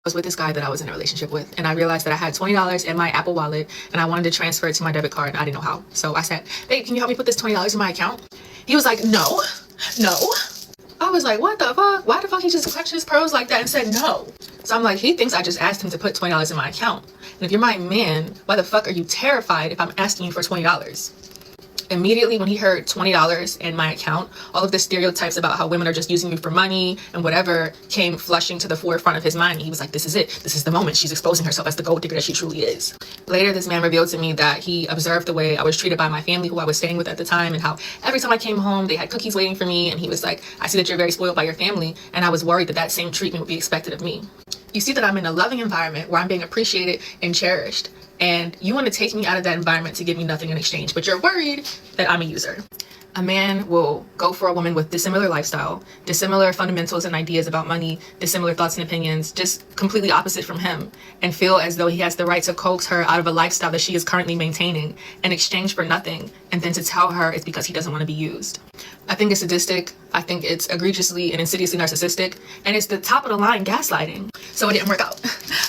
was with this guy that I was in a relationship with, and I realized that I had $20 in my Apple wallet and I wanted to transfer it to my debit card and I didn't know how. So I said, babe, can you help me put this $20 in my account? He was like, no. I was like, what the fuck? Why the fuck he just clutched his pearls like that and said no? So I'm like, he thinks I just asked him to put $20 in my account. And if you're my man, why the fuck are you terrified if I'm asking you for $20? Immediately when he heard $20 in my account, all of the stereotypes about how women are just using you for money and whatever came flushing to the forefront of his mind. He was like, this is it. This is the moment. She's exposing herself as the gold digger that she truly is. Later, this man revealed to me that he observed the way I was treated by my family who I was staying with at the time, and how every time I came home, they had cookies waiting for me. And he was like, I see that you're very spoiled by your family. And I was worried that that same treatment would be expected of me. You see that I'm in a loving environment where I'm being appreciated and cherished. And you want to take me out of that environment to give me nothing in exchange, but you're worried that I'm a user. A man will go for a woman with dissimilar lifestyle, dissimilar fundamentals and ideas about money, dissimilar thoughts and opinions, just completely opposite from him, and feel as though he has the right to coax her out of a lifestyle that she is currently maintaining in exchange for nothing, and then to tell her it's because he doesn't want to be used. I think it's sadistic, I think it's egregiously and insidiously narcissistic, and it's the top of the line gaslighting. So it didn't work out.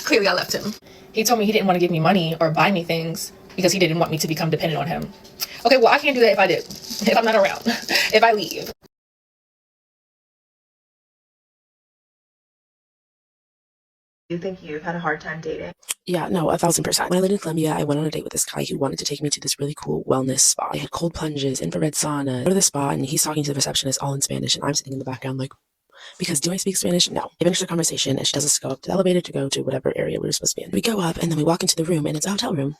Clearly I left him. He told me he didn't want to give me money or buy me things because he didn't want me to become dependent on him. Okay, well, I can't do that if I did. If I'm not around. If I leave. Do you think you've had a hard time dating? Yeah, no, 1000%. When I lived in Colombia, I went on a date with this guy who wanted to take me to this really cool wellness spa. They had cold plunges, infrared sauna. I go to the spa, and he's talking to the receptionist all in Spanish, and I'm sitting in the background like, because do I speak Spanish? No. I finished the conversation, and she tells us to go up to the elevator to go to whatever area we were supposed to be in. We go up, and then we walk into the room, and it's a hotel room.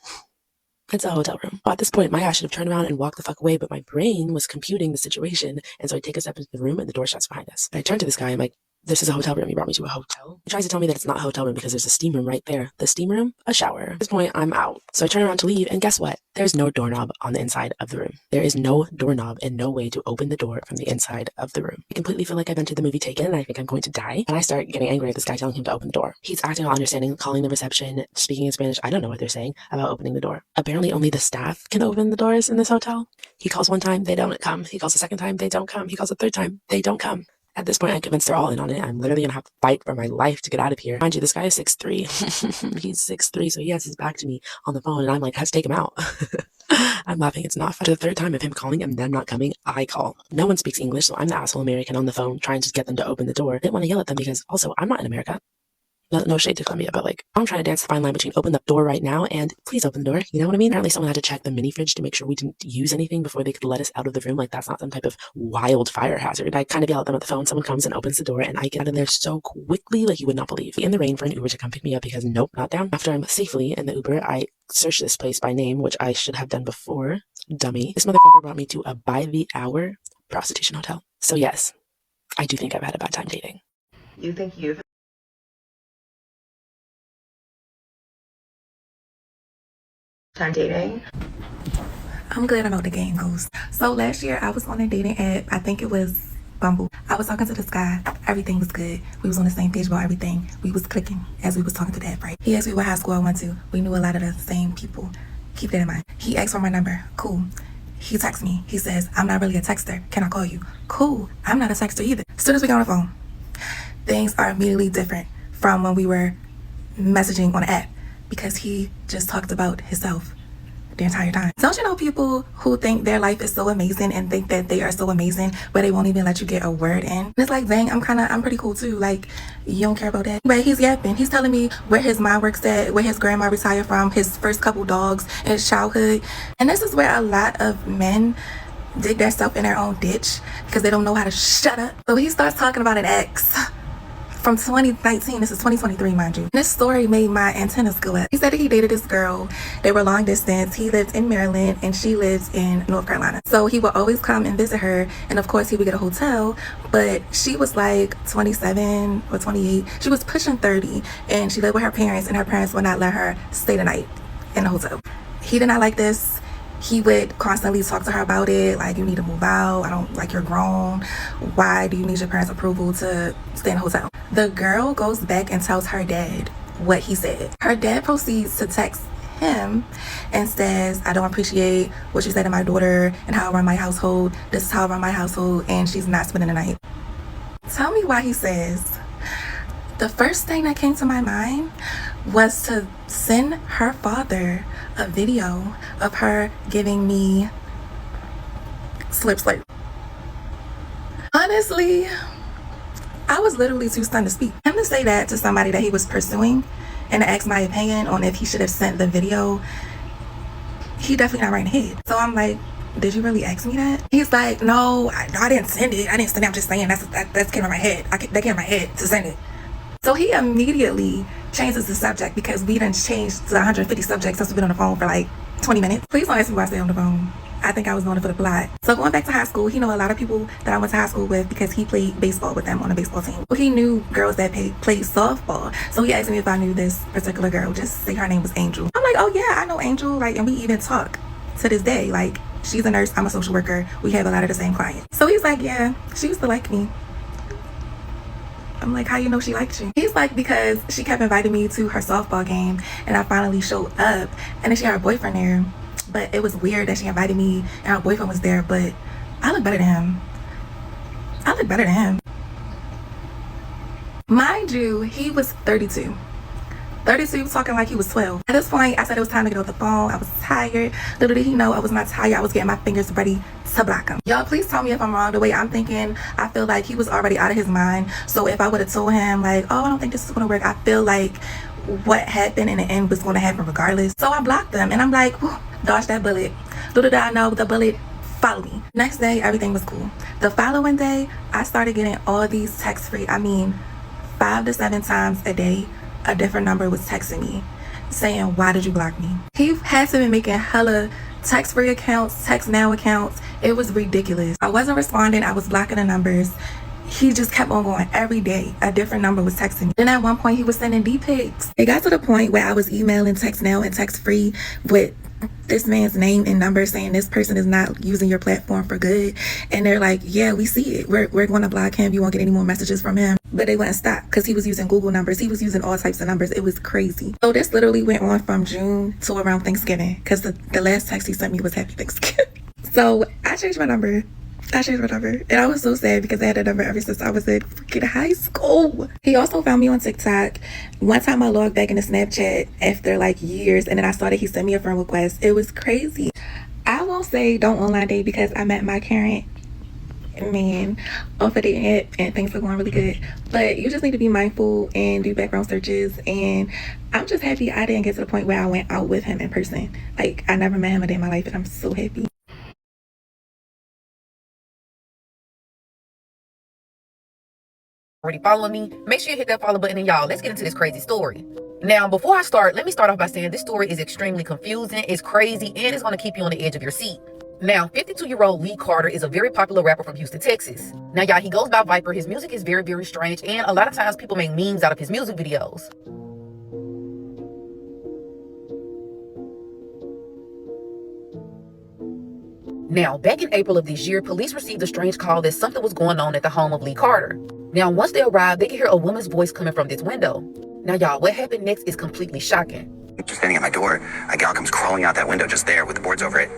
It's a hotel room. At this point, my ass should have turned around and walked the fuck away, but my brain was computing the situation, and so I take a step into the room, and the door shuts behind us. I turn to this guy, I'm like, this is a hotel room. You brought me to a hotel. He tries to tell me that it's not a hotel room because there's a steam room right there. The steam room, a shower. At this point, I'm out. So I turn around to leave, and guess what? There's no doorknob on the inside of the room. There is no doorknob and no way to open the door from the inside of the room. I completely feel like I've entered the movie Taken, and I think I'm going to die. And I start getting angry at this guy telling him to open the door. He's acting all understanding, calling the reception, speaking in Spanish. I don't know what they're saying about opening the door. Apparently, only the staff can open the doors in this hotel. He calls one time, they don't come. He calls the second time, they don't come. He calls the third time, they don't come. At this point, I'm convinced they're all in on it. I'm literally going to have to fight for my life to get out of here. Mind you, this guy is 6'3". He's 6'3", so he has his back to me on the phone, and I'm like, I have to take him out. I'm laughing. It's not funny. The third time of him calling and them not coming, I call. No one speaks English, so I'm the asshole American on the phone trying to get them to open the door. I didn't want to yell at them because, also, I'm not in America. No shade to Colombia, but like, I'm trying to dance the fine line between open the door right now and please open the door. You know what I mean? Apparently someone had to check the mini fridge to make sure we didn't use anything before they could let us out of the room. Like, that's not some type of wild fire hazard. I kind of yell at them at the phone. Someone comes and opens the door, and I get out of there so quickly, like you would not believe. In the rain for an Uber to come pick me up because nope, not down. After I'm safely in the Uber, I search this place by name, which I should have done before. Dummy. This motherfucker brought me to a by the hour prostitution hotel. So yes, I do think I've had a bad time dating. You think you've time dating? I'm glad I know the game goes. So last year I was on a dating app. I think it was Bumble. I was talking to this guy. Everything was good. We was on the same page about everything. We was clicking as we was talking to the app, right? He asked me what high school I went to. We knew a lot of the same people. Keep that in mind. He asked for my number. Cool. He texts me. He says, I'm not really a texter. Can I call you? Cool. I'm not a texter either. As soon as we get on the phone, things are immediately different from when we were messaging on the app, because he just talked about himself the entire time. Don't you know people who think their life is so amazing and think that they are so amazing, but they won't even let you get a word in? And it's like, dang, I'm pretty cool too. Like, you don't care about that. But he's yapping. He's telling me where his mom works at, where his grandma retired from, his first couple dogs in his childhood. And this is where a lot of men dig themselves in their own ditch because they don't know how to shut up. So he starts talking about an ex from 2019. This is 2023, mind you. This story made my antennas go up. He said that he dated this girl. They were long distance. He lived in Maryland and she lives in North Carolina. So he would always come and visit her, and of course he would get a hotel, but she was like 27 or 28. She was pushing 30, and she lived with her parents, and her parents would not let her stay the night in the hotel. He did not like this. He would constantly talk to her about it, like, you need to move out. I don't like, you're grown. Why do you need your parents' approval to stay in a hotel? The girl goes back and tells her dad what he said. Her dad proceeds to text him and says, I don't appreciate what you said to my daughter and how I run my household. This is how I run my household, and she's not spending the night. Tell me why he says The first thing that came to my mind was to send her father a video of her giving me slip. Honestly, I was literally too stunned to speak. Him to say that to somebody that he was pursuing and to ask my opinion on if he should have sent the video, he definitely not right in the head. So I'm like, did you really ask me that? He's like, no, I didn't send it. I'm just saying that's came in my head. That came in my head to send it. So he immediately changes the subject because we done changed to 150 subjects since we've been on the phone for like 20 minutes. Please don't ask me why I stay on the phone. I think I was doing it for the plot. So going back to high school, he know a lot of people that I went to high school with because he played baseball with them on a baseball team. Well, he knew girls that played softball. So he asked me if I knew this particular girl. Just say her name was Angel. I'm like, oh yeah, I know Angel. Like, and we even talk to this day. Like, she's a nurse, I'm a social worker. We have a lot of the same clients. So he's like, yeah, she used to like me. I'm like, how you know she liked you? He's like, because she kept inviting me to her softball game and I finally showed up and then she had her boyfriend there. But it was weird that she invited me and her boyfriend was there, but I look better than him. Mind you, he was 32. 32, talking like he was 12. At this point, I said it was time to get off the phone. I was tired. Little did he know I was not tired. I was getting my fingers ready to block him. Y'all, please tell me if I'm wrong. The way I'm thinking, I feel like he was already out of his mind. So if I would have told him like, oh, I don't think this is going to work, I feel like what happened in the end was going to happen regardless. So I blocked them and I'm like, dodge that bullet. Little did I know the bullet followed me. Next day, everything was cool. The following day, I started getting all these text-free, 5 to 7 times a day, a different number was texting me saying, why did you block me? He had to be making hella text-free accounts, text now accounts. It was ridiculous. I wasn't responding. I was blocking the numbers. He just kept on going. Every day a different number was texting me. Then at one point he was sending D-pics. It got to the point where I was emailing text now and text free with this man's name and number saying this person is not using your platform for good. And they're like, yeah, we see it. We're going to block him. You won't get any more messages from him. But they wouldn't stop because he was using Google numbers. He was using all types of numbers. It was crazy. So this literally went on from June to around Thanksgiving because the last text he sent me was Happy Thanksgiving. So I changed my number. And I was so sad because I had that number ever since I was in freaking high school. He also found me on TikTok. One time I logged back into Snapchat after like years and then I saw that he sent me a friend request. It was crazy. I won't say don't online date because I met my current man off of dating app and things are going really good. But you just need to be mindful and do background searches. And I'm just happy I didn't get to the point where I went out with him in person. Like, I never met him a day in my life and I'm so happy. Already following me, make sure you hit that follow button, and y'all, let's get into this crazy story. Now, before I start, let me start off by saying this story is extremely confusing, it's crazy, and it's going to keep you on the edge of your seat. Now, 52-year-old Lee Carter is a very popular rapper from Houston, Texas. Now, y'all, he goes by Viper. His music is very, very strange, and a lot of times people make memes out of his music videos. Now, back in April of this year, police received a strange call that something was going on at the home of Lee Carter. Now, once they arrived, they could hear a woman's voice coming from this window. Now, y'all, what happened next is completely shocking. Just standing at my door, a gal comes crawling out that window just there with the boards over it,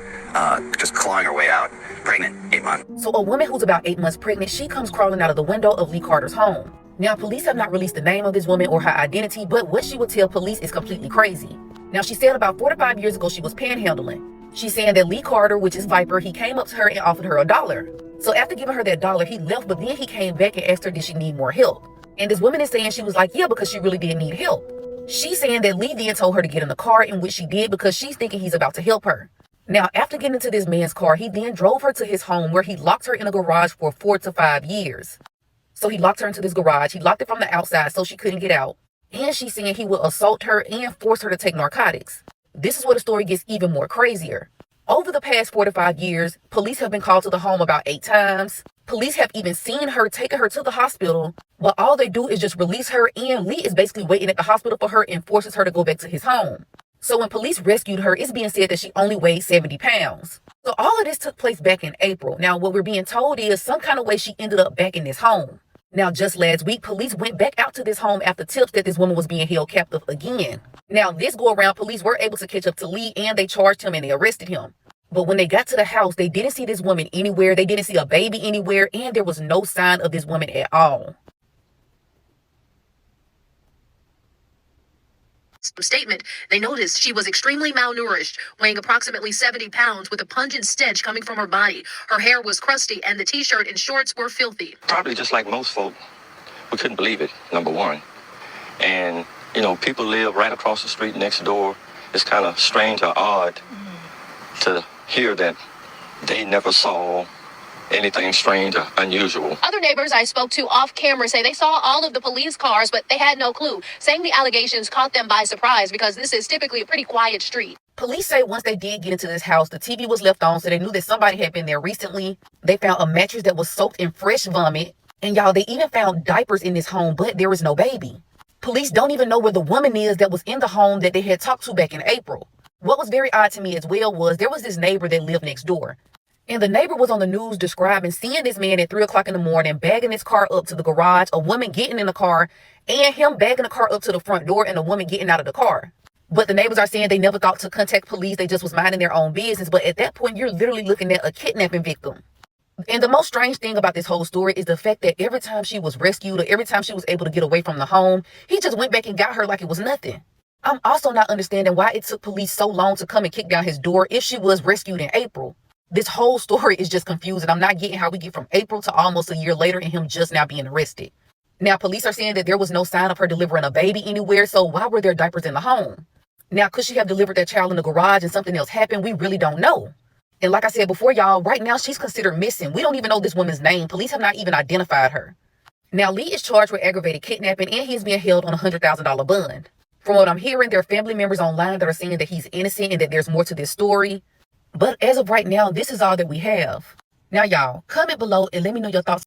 just clawing her way out, pregnant, 8 months. So a woman who's about 8 months pregnant, she comes crawling out of the window of Lee Carter's home. Now, police have not released the name of this woman or her identity, but what she would tell police is completely crazy. Now, she said about 4 to 5 years ago, she was panhandling. She's saying that Lee Carter, which is Viper, he came up to her and offered her $1. So after giving her that $1, he left, but then he came back and asked her, did she need more help? And this woman is saying she was like, yeah, because she really did need help. She's saying that Lee then told her to get in the car, in which she did because she's thinking he's about to help her. Now, after getting into this man's car, he then drove her to his home where he locked her in a garage for 4 to 5 years. So he locked her into this garage. He locked it from the outside so she couldn't get out. And she's saying he will assault her and force her to take narcotics. This is where the story gets even more crazier. Over the past 4 to 5 years, police have been called to the home about 8 times. Police have even seen her, taking her to the hospital, but all they do is just release her, and Lee is basically waiting at the hospital for her and forces her to go back to his home. So when police rescued her, it's being said that she only weighed 70 pounds. So all of this took place back in April. Now, what we're being told is some kind of way she ended up back in this home. Now, just last week, police went back out to this home after tips that this woman was being held captive again. Now, this go around, police were able to catch up to Lee, and they charged him and they arrested him. But when they got to the house, they didn't see this woman anywhere. They didn't see a baby anywhere, and there was no sign of this woman at all. statement, they noticed she was extremely malnourished, weighing approximately 70 pounds with a pungent stench coming from her body. Her hair was crusty and the t-shirt and shorts were filthy. Probably just like most folk, we couldn't believe it, number one. And, people live right across the street next door. It's kind of strange or odd to hear that they never saw anything strange or unusual. Other neighbors I spoke to off camera say they saw all of the police cars, but they had no clue, saying the allegations caught them by surprise because this is typically a pretty quiet street. Police say once they did get into this house, the TV was left on, so they knew that somebody had been there recently. They found a mattress that was soaked in fresh vomit. And y'all, they even found diapers in this home, but there was no baby. Police don't even know where the woman is that was in the home that they had talked to back in April. What was very odd to me as well was there was this neighbor that lived next door. And the neighbor was on the news describing seeing this man at 3 o'clock in the morning, bagging his car up to the garage, a woman getting in the car, and him bagging the car up to the front door and a woman getting out of the car. But the neighbors are saying they never thought to contact police. They just was minding their own business. But at that point, you're literally looking at a kidnapping victim. And the most strange thing about this whole story is the fact that every time she was rescued or every time she was able to get away from the home, he just went back and got her like it was nothing. I'm also not understanding why it took police so long to come and kick down his door if she was rescued in April. This whole story is just confusing. I'm not getting how we get from April to almost a year later and him just now being arrested. Now, police are saying that there was no sign of her delivering a baby anywhere, so why were there diapers in the home? Now, could she have delivered that child in the garage and something else happened? We really don't know. And like I said before, y'all, right now she's considered missing. We don't even know this woman's name. Police have not even identified her. Now, Lee is charged with aggravated kidnapping and he's being held on a $100,000 bond. From what I'm hearing, there are family members online that are saying that he's innocent and that there's more to this story. But as of right now, this is all that we have. Now, y'all, comment below and let me know your thoughts.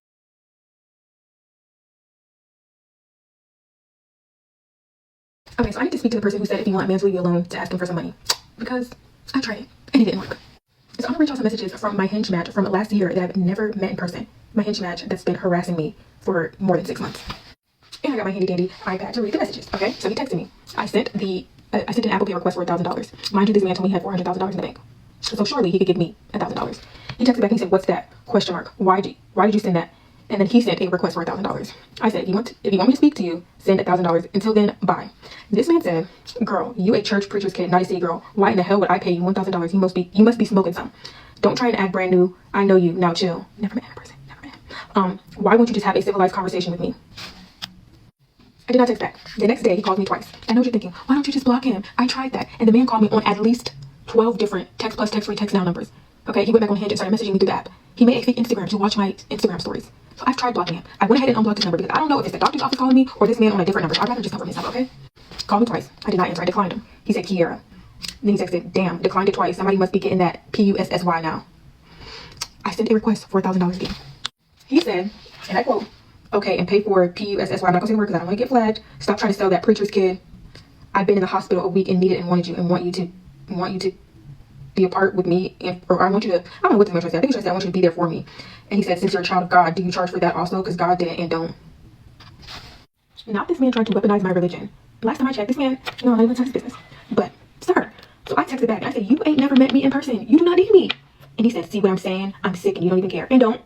Okay, so I need to speak to the person who said if you want a man to leave you alone to ask him for some money. Because I tried it and it didn't work. So I'm gonna reach out some messages from my Hinge match from last year that I've never met in person. My Hinge match that's been harassing me for more than 6 months. And I got my handy dandy iPad to read the messages. Okay, so he texted me. I sent an Apple Pay request for $1,000. Mind you, this man told me he had $400,000 in the bank. So surely he could give me $1,000. He texted back and he said, "What's that? Question mark. Why did you send that?" And then he sent a request for $1,000. I said, if you want me to speak to you, send $1,000. Until then, bye. This man said, "Girl, you a church preacher's kid, not a city girl. Why in the hell would I pay you $1,000? You must be smoking some. Don't try and act brand new. I know you. Now chill." Never met him in person. Never met him. Why won't you just have a civilized conversation with me? I did not text back. The next day, he called me twice. I know what you're thinking. Why don't you just block him? I tried that. And the man called me on at least 12 different text plus text free text now numbers. Okay, he went back on Hinge and started messaging me through the app. He made a fake Instagram to watch my Instagram stories. So I've tried blocking him. I went ahead and unblocked his number because I don't know if it's the doctor's office calling me or this man on a different number. So I'd rather just cover his number, okay? Called me twice. I did not answer. I declined him. He said, "Kiera." Then he texted, "Damn, declined it twice. Somebody must be getting that PUSSY now." I sent a request for $1,000 again. He said, and I quote, "Okay, and pay for PUSSY. I'm not going to say the word because I don't want to get flagged. Stop trying to sell that preacher's kid. I've been in the hospital a week and needed and wanted you and want you to be a part with me, or I want you to," I don't know what the man tried to say. I think he tried to say, "I want you to be there for me." And he said, "Since you're a child of God, do you charge for that also? Because God didn't and don't." Not this man trying to weaponize my religion. Last time I checked, this man, I'm not even his business. But, sir, so I texted back and I said, "You ain't never met me in person. You do not need me." And he said, "See what I'm saying? I'm sick and you don't even care. And don't."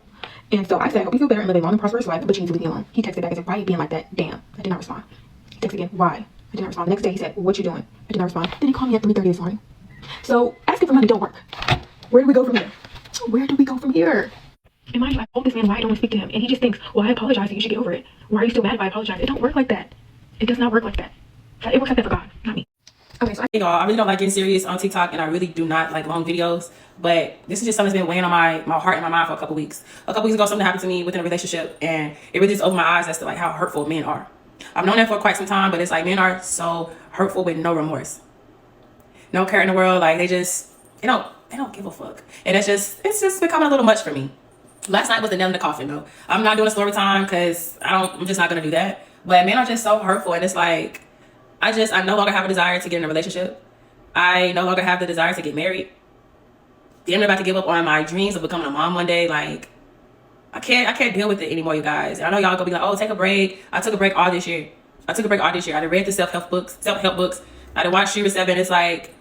And so I said, "I hope you feel better and live a long and prosperous life, but you need to leave me alone." He texted back and said, "Why are you being like that? Damn." I did not respond. He texted again, "Why?" I did not respond. The next day he said, "What you doing?" I did not respond. Then he called me at 3:30 this morning. So asking for money don't work. Where do we go from here? Where do we go from here? And mind you, I told this man why I don't want to speak to him. And he just thinks, "Well, I apologize and you should get over it. Why are you still mad if I apologize?" It don't work like that. It does not work like that. It works like that for God, not me. Okay, so I really don't like getting serious on TikTok, and I really do not like long videos. But this is just something that's been weighing on my heart and my mind for a couple weeks. A couple weeks ago, something happened to me within a relationship, and it really just opened my eyes as to like how hurtful men are. I've known that for quite some time, but it's like men are so hurtful with no remorse, no care in the world. Like they don't give a fuck, and it's just becoming a little much for me. Last night was the nail in the coffin, though. I'm not doing a story time because I'm just not gonna do that. But men are just so hurtful, and it's like I no longer have a desire to get in a relationship. I no longer have the desire to get married. I'm about to give up on my dreams of becoming a mom one day. Like I can't deal with it anymore, you guys. And I know y'all gonna be like, "Oh, take a break." I took a break all this year. I done read the self-help books. I done watched Shira 7. It's like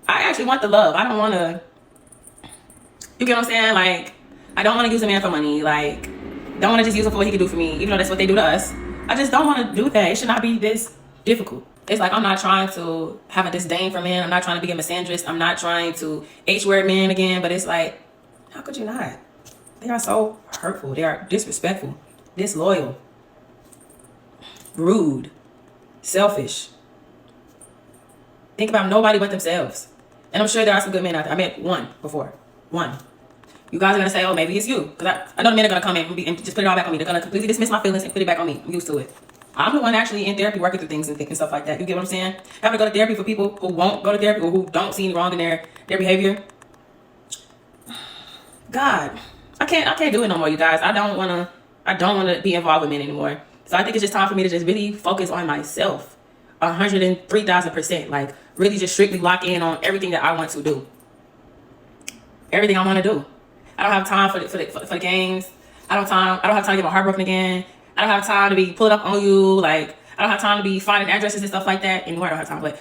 I actually want the love. I don't want to. You get what I'm saying? Like I don't want to use a man for money. Like don't want to just use him for what he can do for me, even though that's what they do to us. I just don't want to do that. It should not be this difficult. It's like I'm not trying to have a disdain for men. I'm not trying to be a misandrist. I'm not trying to H-word men again. But it's like, how could you not? They are so hurtful. They are disrespectful, disloyal, rude, selfish. Think about nobody but themselves. And I'm sure there are some good men out there. I met one before. One. You guys are going to say, oh, maybe it's you. Because I know the men are going to come in and just put it all back on me. They're going to completely dismiss my feelings and put it back on me. I'm used to it. I'm the one actually in therapy working through things and stuff like that. You get what I'm saying? Having to go to therapy for people who won't go to therapy or who don't see any wrong in their behavior. God, I can't do it no more, you guys. I don't wanna be involved with men anymore. So I think it's just time for me to just really focus on myself. 103,000%. Like really just strictly lock in on everything that I want to do. Everything I want to do. I don't have time for the games. I don't have time to get my heart broken again. I don't have time to be pulling up on you. Like, I don't have time to be finding addresses and stuff like that anymore. I don't have time. But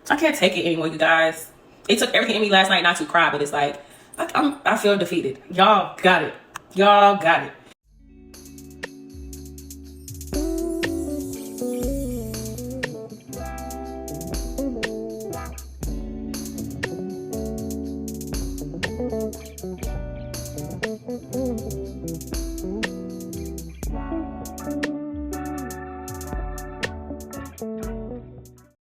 I can't take it anymore, you guys. It took everything in me last night not to cry, but it's like, I feel defeated. Y'all got it. Y'all got it. Thank you.